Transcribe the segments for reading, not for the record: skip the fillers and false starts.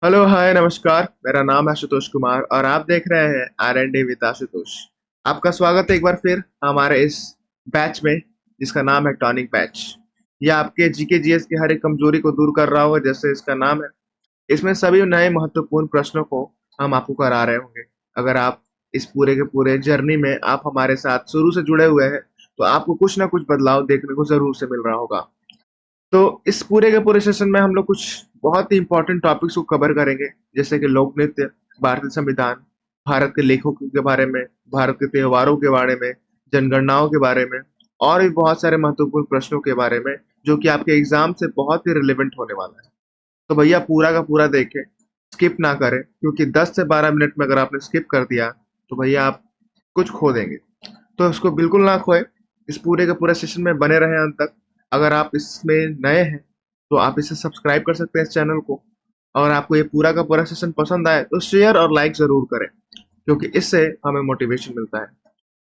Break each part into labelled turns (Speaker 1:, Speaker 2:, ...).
Speaker 1: Hello hi नमस्कार। मेरा नाम है आशुतोष कुमार और आप देख रहे हैं R&D विद आशुतोष। आपका स्वागत है एक बार फिर हमारे इस बैच में जिसका नाम है टॉनिक बैच। यह आपके जीके जीएस की हर एक कमजोरी को दूर कर रहा होगा, जैसे इसका नाम है। इसमें सभी नए महत्वपूर्ण प्रश्नों को हम आपको करा रहे होंगे। अगर आप इस पूरे के पूरे जर्नी में आप हमारे साथ शुरू से जुड़े हुए हैं तो आपको कुछ ना कुछ बदलाव देखने को जरूर से मिल रहा होगा। तो इस पूरे के पूरे सेशन में हम लोग कुछ बहुत ही इंपॉर्टेंट टॉपिक्स को कवर करेंगे, जैसे कि लोक नृत्य, भारतीय संविधान, भारत के लेखकों के बारे में, भारत के त्योहारों के बारे में, जनगणनाओं के बारे में और भी बहुत सारे महत्वपूर्ण प्रश्नों के बारे में जो कि आपके एग्जाम से बहुत ही रिलेवेंट होने वाला है। तो भैया पूरा का पूरा देखें, स्किप ना करें, क्योंकि 10 से 12 मिनट में अगर आपने स्किप कर दिया तो भैया आप कुछ खो देंगे। तो इसको बिल्कुल ना खोए, इस पूरे के पूरे सेशन में बने रहें अंत तक। अगर आप इसमें नए हैं तो आप इसे सब्सक्राइब कर सकते हैं इस चैनल को। और आपको ये पूरा का पूरा सेशन पसंद आए तो शेयर और लाइक जरूर करें, क्योंकि इससे हमें मोटिवेशन मिलता है।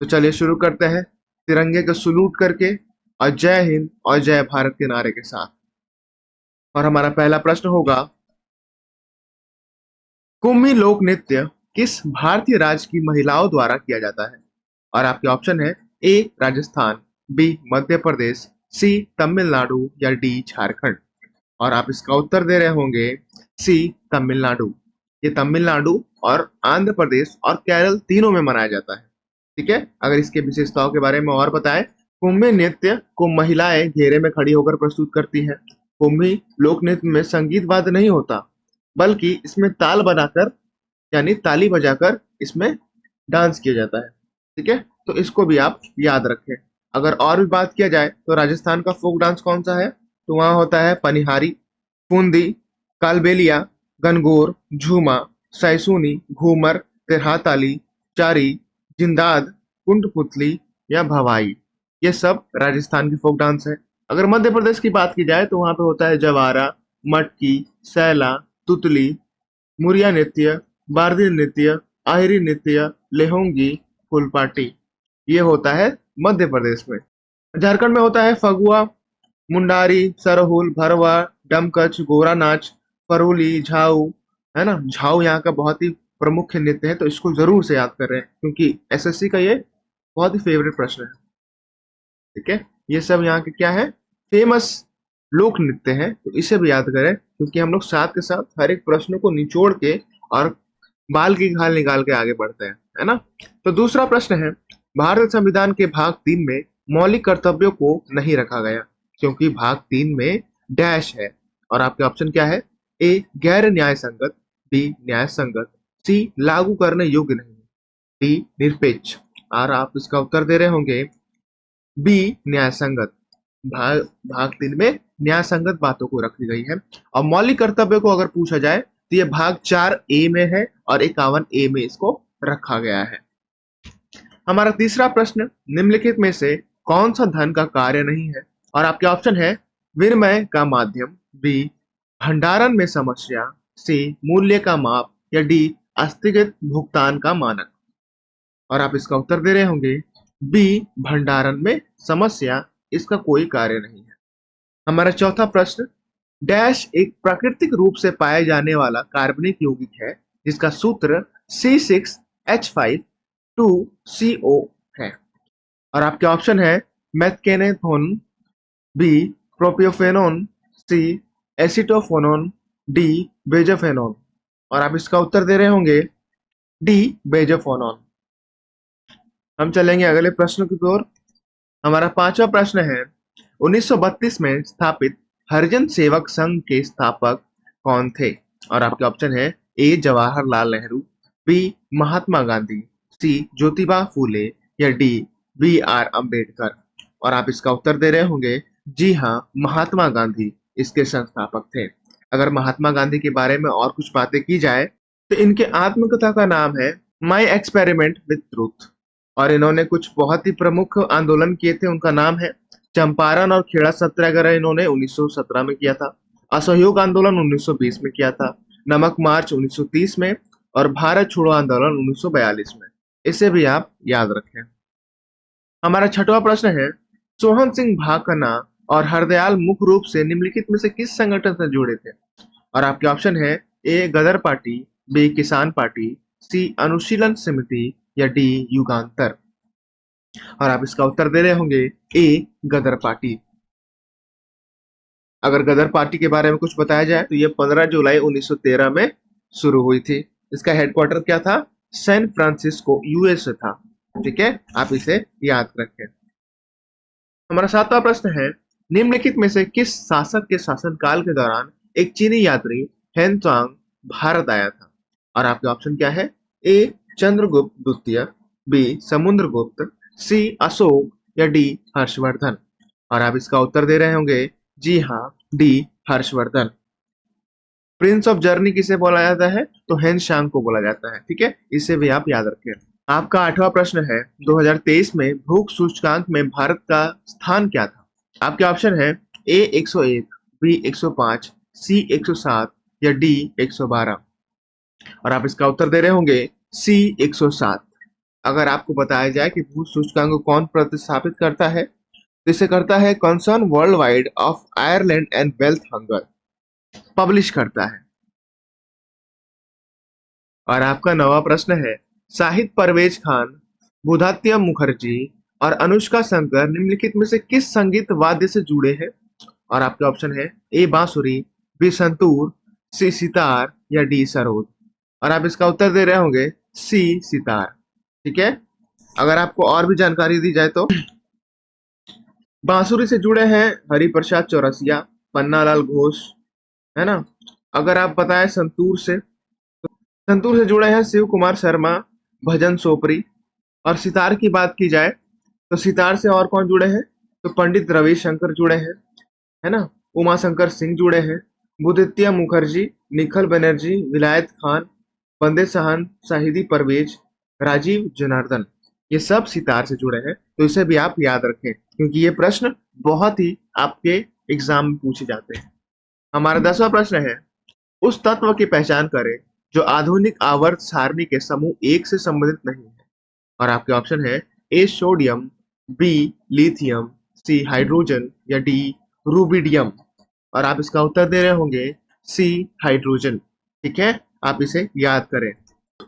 Speaker 1: तो चलिए शुरू करते हैं तिरंगे को सलूट करके और जय हिंद और जय भारत के नारे के साथ। और हमारा पहला प्रश्न होगा, कुम्भी लोक नृत्य किस भारतीय राज्य की महिलाओं द्वारा किया जाता है? और आपके ऑप्शन है ए राजस्थान, बी मध्य प्रदेश, सी तमिलनाडु या डी झारखंड। और आप इसका उत्तर दे रहे होंगे सी तमिलनाडु। ये तमिलनाडु और आंध्र प्रदेश और केरल तीनों में मनाया जाता है। ठीक है, अगर इसके विशेषताओं के बारे में और बताएं, कुंभी नृत्य को महिलाएं घेरे में खड़ी होकर प्रस्तुत करती हैं। कुंभी लोक नृत्य में संगीत वाद्य नहीं होता, बल्कि इसमें ताल बनाकर यानी ताली बजाकर इसमें डांस किया जाता है। ठीक है, तो इसको भी आप याद रखें। अगर और भी बात किया जाए तो राजस्थान का फोक डांस कौन सा है, तो वहाँ होता है पनिहारी, फूंदी, कालबेलिया, गनगौर, झूमा, सैसूनी, घूमर, तिरहाताली, चारी, जिंदाद, कुंडपुतली या भवाई। ये सब राजस्थान की फोक डांस है। अगर मध्य प्रदेश की बात की जाए तो वहाँ पे होता है जवारा, मटकी, सैला, तुतली, मुरिया नृत्य, बारदी नृत्य, आहिरी नृत्य, लेहोंगी, फुलपाटी। ये होता है मध्य प्रदेश में। झारखंड में होता है फगुआ, मुंडारी, सरहुल, भरवा, डमकच, गोरा नाच, फरोली, झाऊ। है ना, झाऊ यहाँ का बहुत ही प्रमुख नृत्य है, तो इसको जरूर से याद कर रहे हैं क्योंकि एसएससी का ये बहुत ही फेवरेट प्रश्न है। ठीक है, ये सब यहाँ के क्या है, फेमस लोक नृत्य है, तो इसे भी याद करें क्योंकि हम लोग साथ के साथ हर एक प्रश्न को निचोड़ के और बाल की खाल निकाल के आगे बढ़ते हैं, है ना। तो दूसरा प्रश्न है, भारत संविधान के भाग 3 में मौलिक कर्तव्यों को नहीं रखा गया क्योंकि भाग 3 में डैश है। और आपके ऑप्शन क्या है, ए गैर न्याय संगत, बी न्याय संगत, सी लागू करने योग्य नहीं, डी निरपेक्ष। और आप इसका उत्तर दे रहे होंगे बी न्याय संगत। भाग भाग 3 में न्याय संगत बातों को रखी गई है। और मौलिक कर्तव्य को अगर पूछा जाए तो ये भाग 4 ए में है और 51 ए में इसको रखा गया है। हमारा तीसरा प्रश्न, निम्नलिखित में से कौन सा धन का कार्य नहीं है? और आपके ऑप्शन है विनिमय का माध्यम, बी भंडारण में समस्या, सी मूल्य का माप या डी अस्थगित भुगतान का मानक। और आप इसका उत्तर दे रहे होंगे बी भंडारण में समस्या, इसका कोई कार्य नहीं है। हमारा चौथा प्रश्न, डैश एक प्राकृतिक रूप से पाए जाने वाला कार्बनिक यौगिक है जिसका सूत्र C6H5 2CO है। और आपके ऑप्शन है मैथकेनेथोन, बी प्रोपियोफेनोन, सी एसिटोफोनोन, डी बेजोफेनोन। और आप इसका उत्तर दे रहे होंगे डी बेजोफोनोन। हम चलेंगे अगले प्रश्न की ओर। हमारा पांचवा प्रश्न है, 1932 में स्थापित हरिजन सेवक संघ के स्थापक कौन थे? और आपके ऑप्शन है ए जवाहरलाल नेहरू, बी महात्मा गांधी, सी ज्योतिबा फूले या डी बी आर अम्बेडकर। और आप इसका उत्तर दे रहे होंगे जी हाँ, महात्मा गांधी इसके संस्थापक थे। अगर महात्मा गांधी के बारे में और कुछ बातें की जाए तो इनके आत्मकथा का नाम है माई एक्सपेरिमेंट विथ ट्रूथ। और इन्होंने कुछ बहुत ही प्रमुख आंदोलन किए थे, उनका नाम है चंपारण और खेड़ा सत्याग्रह इन्होंने 1917 में किया था, असहयोग आंदोलन 1920 में किया था, नमक मार्च 1930 में और भारत छोड़ो आंदोलन 1942 में। इसे भी आप याद रखें। हमारा छठवां प्रश्न है, सोहन सिंह भाकना और हरदयाल मुख्य रूप से निम्नलिखित में से किस संगठन से जुड़े थे? और आपके ऑप्शन है ए गदर पार्टी, बी किसान पार्टी, सी अनुशीलन समिति या डी युगांतर। और आप इसका उत्तर दे रहे होंगे ए गदर पार्टी। अगर गदर पार्टी के बारे में कुछ बताया जाए तो ये 15 जुलाई 1913 में शुरू हुई थी। इसका हेडक्वार्टर क्या था? सैन फ्रांसिस्को, यूएस था। ठीक है, आप इसे याद रखें। हमारा 7वां प्रश्न है, निम्नलिखित में से किस शासक के शासनकाल के दौरान एक चीनी यात्री हेनचांग भारत आया था? और आपके ऑप्शन क्या है? ए चंद्रगुप्त द्वितीय, बी समुद्रगुप्त, सी अशोक या डी हर्षवर्धन। और आप इसका उत्तर दे रहे होंगे जी हाँ, D Harshvardhan. Prince of journey किसे बोला जाता है? तो हेनशांग को बोला जाता है। ठीक है, इसे भी आप याद रखें। आपका 8वां प्रश्न है, 2023 में भूख सूचकांक में भारत का स्थान क्या था? आपके ऑप्शन है ए 101, बी 105, सी 107 या डी 112। और आप इसका उत्तर दे रहे होंगे सी 107। अगर आपको बताया जाए कि भूख सूचकांक को कौन प्रतिस्थापित करता है, तो इसे करता है concern world wide of Ireland and wealth hunger, publish करता है। और आपका 9वां प्रश्न है, शाहिद परवेज खान, बुधात्य मुखर्जी और अनुष्का शंकर निम्नलिखित में से किस संगीत वाद्य से जुड़े हैं? और आपके ऑप्शन है ए बांसुरी, बी संतूर, सी सितार या डी सरोद। और आप इसका उत्तर दे रहे होंगे सी सितार। ठीक है, अगर आपको और भी जानकारी दी जाए तो बांसुरी से जुड़े हैं हरिप्रसाद चौरसिया, पन्नालाल घोष, है ना। अगर आप बताएं संतूर से जुड़े हैं शिव कुमार शर्मा, भजन सोपरी। और सितार की बात की जाए तो सितार से और कौन जुड़े हैं? तो पंडित रविशंकर जुड़े हैं, है ना। उमा शंकर सिंह जुड़े हैं, बुदित्य मुखर्जी, निखिल बनर्जी, विलायत खान, बंदे सहन, शाहिदी परवेज, राजीव जनार्दन, ये सब सितार से जुड़े हैं। तो इसे भी आप याद रखें क्योंकि ये प्रश्न बहुत ही आपके एग्जाम में पूछे जाते हैं। हमारा 10वां प्रश्न है, उस तत्व की पहचान करें जो आधुनिक आवर्त सारणी के समूह 1 से संबंधित नहीं है। और आपके ऑप्शन है A sodium, B lithium, C hydrogen या डी रूबिडियम। और आप इसका उत्तर दे रहे होंगे सी हाइड्रोजन। ठीक है, आप इसे याद करें।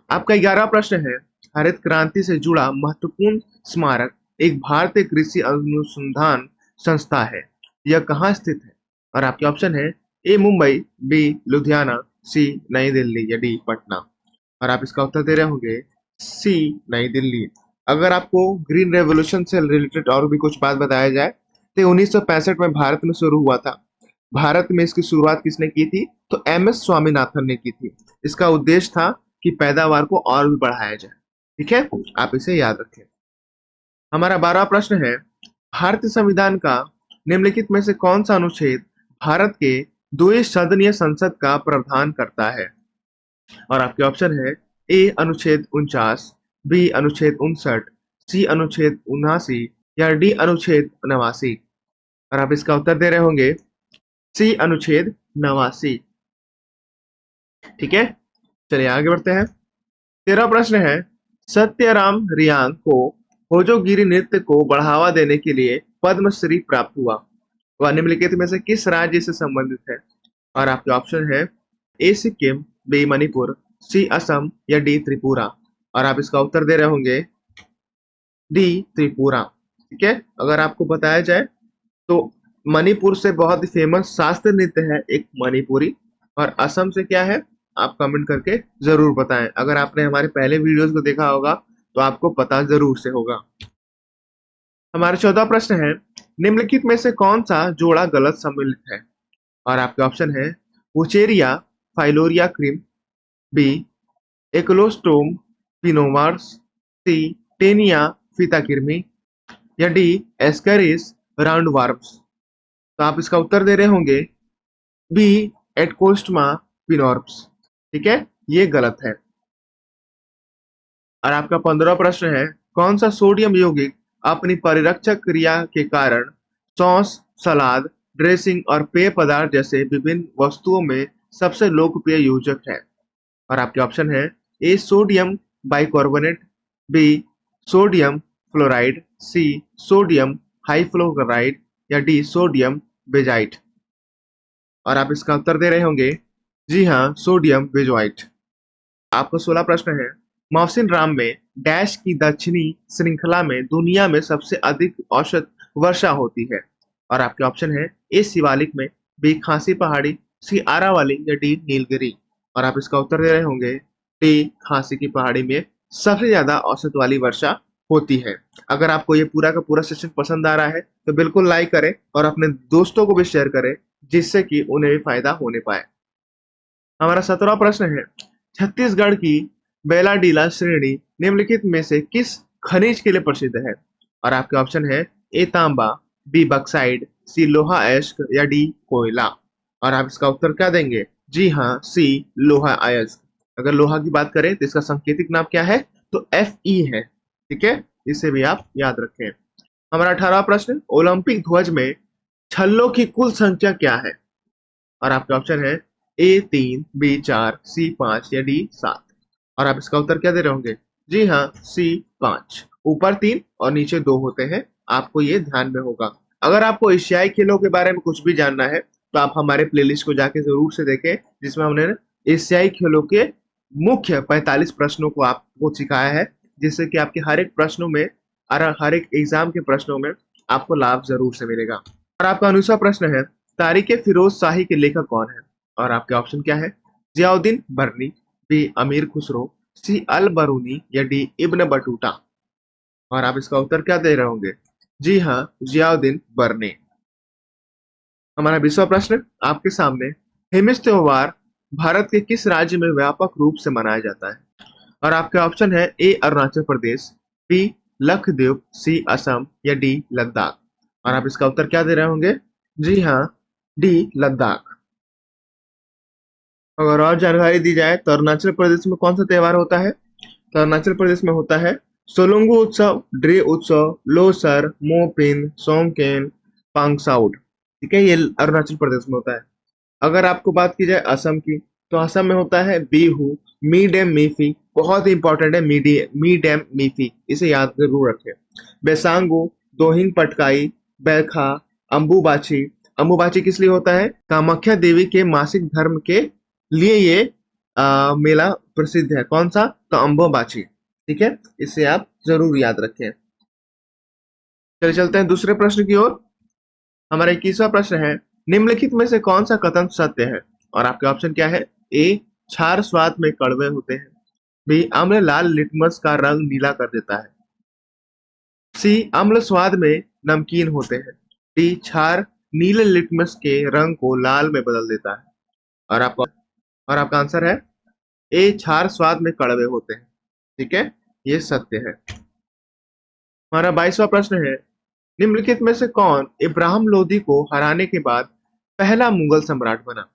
Speaker 1: आपका 11वां प्रश्न है, हरित क्रांति से जुड़ा महत्वपूर्ण स्मारक एक भारतीय कृषि अनुसंधान संस्था है, यह कहाँ स्थित है? और आपके ऑप्शन है ए मुंबई, बी लुधियाना, सी नई दिल्ली या डी पटना। और आप इसका उत्तर दे रहे होंगे सी नई दिल्ली। अगर आपको ग्रीन रेवोल्यूशन से रिलेटेड और भी कुछ बात बताया जाए तो 1965 में भारत में शुरू हुआ था। भारत में इसकी शुरुआत किसने की थी? तो एम एस स्वामीनाथन ने की थी। इसका उद्देश्य था कि पैदावार को और भी बढ़ाया जाए। ठीक है, आप इसे याद रखें। हमारा 12वां प्रश्न है, भारतीय संविधान का निम्नलिखित में से कौन सा अनुच्छेद भारत के द्विसदनीय संसद का प्रावधान करता है? और आपके ऑप्शन है ए अनुच्छेद 49, बी अनुच्छेद 59, सी अनुच्छेद 79 या डी अनुच्छेद 89। और आप इसका उत्तर दे रहे होंगे सी अनुच्छेद 89। ठीक है, चलिए आगे बढ़ते हैं। 13वां प्रश्न है, सत्यराम रियांग को होजोगिरी नृत्य को बढ़ावा देने के लिए पद्मश्री प्राप्त हुआ, वह निम्नलिखित में से किस राज्य से संबंधित है? और आपके ऑप्शन है ए सिक्किम, बी मणिपुर, सी असम या डी त्रिपुरा। और आप इसका उत्तर दे रहे होंगे डी त्रिपुरा। ठीक है, अगर आपको बताया जाए तो मणिपुर से बहुत ही फेमस शास्त्रीय नृत्य है एक मणिपुरी। और असम से क्या है, आप कमेंट करके जरूर बताएं। अगर आपने हमारे पहले वीडियोस को देखा होगा तो आपको पता जरूर से होगा। हमारा 14वां प्रश्न है, निम्नलिखित में से कौन सा जोड़ा गलत सम्मिलित है? और आपके ऑप्शन है वुचेरिया फाइलोरिया क्रीम, बी एकोलोस्टोम पिनोमार्स, सी टेनिया फिताकिर्मी या डी एस्करिस राउंड वार्म्स। तो आप इसका उत्तर दे रहे होंगे बी एटकोस्टमा पिनोर्प्स। ठीक है, ये गलत है। और आपका 15वां प्रश्न है, कौन सा सोडियम यौगिक अपनी परिरक्षक क्रिया के कारण सॉस, सलाद, ड्रेसिंग और पेय पदार्थ जैसे विभिन्न वस्तुओं में सबसे लोकप्रिय योजक है? और आपके ऑप्शन है A sodium bicarbonate, B sodium fluoride, C sodium hydrofluoride या डी सोडियम बेजाइट। और आप इसका उत्तर दे रहे होंगे जी हाँ, सोडियम बेंजोएट। आपका 16 प्रश्न है, मौसिन राम में डैश की दक्षिणी श्रृंखला में दुनिया में सबसे अधिक औसत वर्षा होती है? और आपके ऑप्शन है ए शिवालिक में, बी खासी पहाड़ी, सी आरावली या डी नीलगिरी। और आप इसका उत्तर दे रहे होंगे डी खासी की पहाड़ी में सबसे ज्यादा औसत वाली वर्षा होती है। अगर आपको ये पूरा का पूरा सेशन पसंद आ रहा है तो बिल्कुल लाइक करें और अपने दोस्तों को भी शेयर करें, जिससे कि उन्हें भी फायदा होने पाए। हमारा 17वां प्रश्न है, छत्तीसगढ़ की बेलाडीला श्रेणी निम्नलिखित में से किस खनिज के लिए प्रसिद्ध है? और आपके ऑप्शन है ए तांबा, बी बक्साइड, सी लोहा अयस्क या डी कोयला। और आप इसका उत्तर क्या देंगे? जी हाँ, सी लोहा अयस्क। अगर लोहा की बात करें तो इसका सांकेतिक नाम क्या है? तो Fe है। ठीक है, इसे भी आप याद रखें। हमारा 18वां प्रश्न, ओलंपिक ध्वज में छल्लों की कुल संख्या क्या है? और आपके ऑप्शन है ए 3, बी 4, सी 5 या डी 7। और आप इसका उत्तर क्या दे रहे होंगे? जी हाँ, सी 5। ऊपर 3 और नीचे 2 होते हैं, आपको ये ध्यान में होगा। अगर आपको एशियाई खेलों के बारे में कुछ भी जानना है तो आप हमारे प्लेलिस्ट को जाके जरूर से देखें, जिसमें हमने एशियाई खेलों के मुख्य 45 प्रश्नों को आपको सिखाया है, जिससे कि आपके हर एक प्रश्नों में और हर एक एग्जाम के प्रश्नों में आपको लाभ जरूर से मिलेगा। और आपका 19वां प्रश्न है, तारीख फिरोज शाही के लेखक कौन है? और आपके ऑप्शन क्या है? जियाउद्दीन बर्नी, बी अमीर खुसरो, सी अल बरूनी या डी इब्न बटूटा। और आप इसका उत्तर क्या दे रहे होंगे? जी हाँ, जियाउद्दीन बर्नी। हमारा 20वां प्रश्न आपके सामने, हिमिस त्योहार भारत के किस राज्य में व्यापक रूप से मनाया जाता है? और आपके ऑप्शन है ए अरुणाचल प्रदेश, बी लक्षद्वीप, सी असम या डी लद्दाख। और आप इसका उत्तर क्या दे रहे होंगे? जी हाँ, डी लद्दाख। अगर और जानकारी दी जाए तो अरुणाचल प्रदेश में कौन सा त्योहार होता है? तो अरुणाचल प्रदेश में होता है सोलंगु उत्सव, ड्रे उत्सव, लोसर, मोपिन, सोमकेन, पांगसाउड। ठीक है, ये अरुणाचल प्रदेश में होता है। अगर आपको बात की जाए असम की, तो असम में होता है बिहू, मी डेम मीफी। बहुत ही इंपॉर्टेंट है मी डेम मीफी, इसे याद जरूर रखें। बेसांगो, दोहिंग पटकाई, बैखा, अम्बुबाची। अम्बुबाची किस लिए होता है? कामाख्या देवी के मासिक धर्म के लिए ये मेला प्रसिद्ध है। कौन सा? तो अम्बुबाची। ठीक है, इसे आप जरूर याद रखें। चलिए चलते हैं दूसरे प्रश्न की ओर। हमारा 21वां प्रश्न है, निम्नलिखित में से कौन सा कथन सत्य है? और आपके ऑप्शन क्या है? ए क्षार स्वाद में कड़वे होते हैं, बी अम्ल लाल लिटमस का रंग नीला कर देता है, सी अम्ल स्वाद में नमकीन होते हैं, डी क्षार नीले लिटमस के रंग को लाल में बदल देता है। और आपका आंसर है ए क्षार स्वाद में कड़वे होते हैं। ठीक है, ये सत्य है। हमारा 22वां प्रश्न है, निम्नलिखित में से कौन इब्राहिम लोदी को हराने के बाद पहला मुगल सम्राट बना?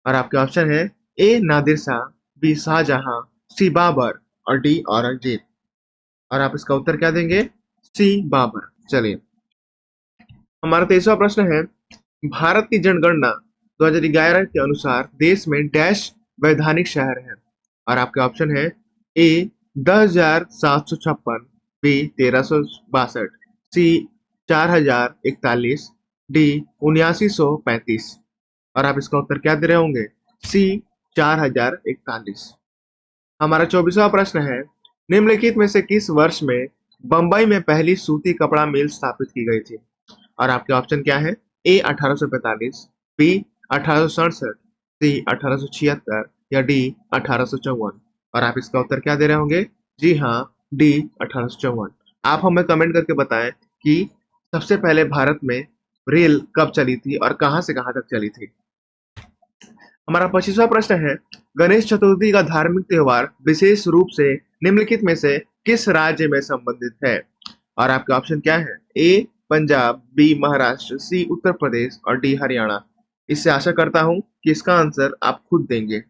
Speaker 1: और आपके ऑप्शन है ए नादिर शाह, बी शाहजहां, सी बाबर और डी औरंगजेब। और आप इसका उत्तर क्या देंगे? सी बाबर। चलिए, हमारा 23वां प्रश्न है, भारत की जनगणना 2011 के अनुसार देश में डैश वैधानिक शहर है? और आपके ऑप्शन है ए 10,756, बी 1362, सी 4,041, डी 7935। और आप इसका उत्तर क्या दे रहे होंगे? सी 4,041। हमारा 24वां प्रश्न है, निम्नलिखित में से किस वर्ष में बंबई में पहली सूती कपड़ा मिल स्थापित की गई थी? और आपके ऑप्शन क्या है? ए 1845, बी 1867, सी 1876 या डी 1854। और आप इसका उत्तर क्या दे रहे होंगे? जी हाँ, डी 1854। आप हमें कमेंट करके बताएं कि सबसे पहले भारत में रेल कब चली थी और कहां से कहां तक चली थी। हमारा 25वां प्रश्न है, गणेश चतुर्थी का धार्मिक त्योहार विशेष रूप से निम्नलिखित में से किस राज्य में संबंधित है? और आपके ऑप्शन क्या है? ए पंजाब, बी महाराष्ट्र, सी उत्तर प्रदेश और डी हरियाणा। इससे आशा करता हूं कि इसका आंसर आप खुद देंगे।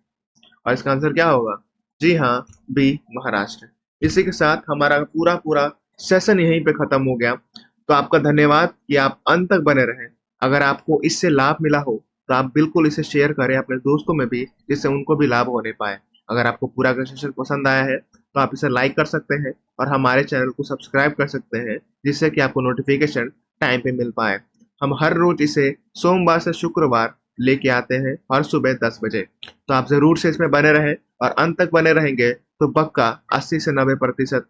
Speaker 1: और इसका आंसर क्या होगा? जी हाँ, बी महाराष्ट्र। इसी के साथ हमारा पूरा पूरा सेशन यहीं पे खत्म हो गया। तो आपका धन्यवाद कि आप अंत तक बने रहें। अगर आपको इससे लाभ मिला हो तो आप बिल्कुल इसे शेयर करें अपने दोस्तों में भी, जिससे उनको भी लाभ होने पाए। अगर आपको पूरा का सेशन पसंद आया है तो आप इसे लाइक कर सकते हैं और हमारे चैनल को सब्सक्राइब कर सकते हैं, जिससे कि आपको नोटिफिकेशन टाइम पे मिल पाए। हम हर रोज इसे सोमवार से शुक्रवार लेके आते हैं हर सुबह 10 बजे। तो आप ज़रूर से इसमें बने रहें और अंत तक बने रहेंगे तो पक्का 80 से 90%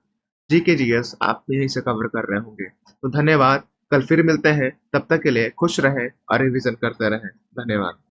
Speaker 1: जीके जीएस आप यहीं से कवर कर रहे होंगे। तो धन्यवाद, कल फिर मिलते हैं, तब तक के लिए खुश रहें और रिवीजन करते रहें। धन्यवाद।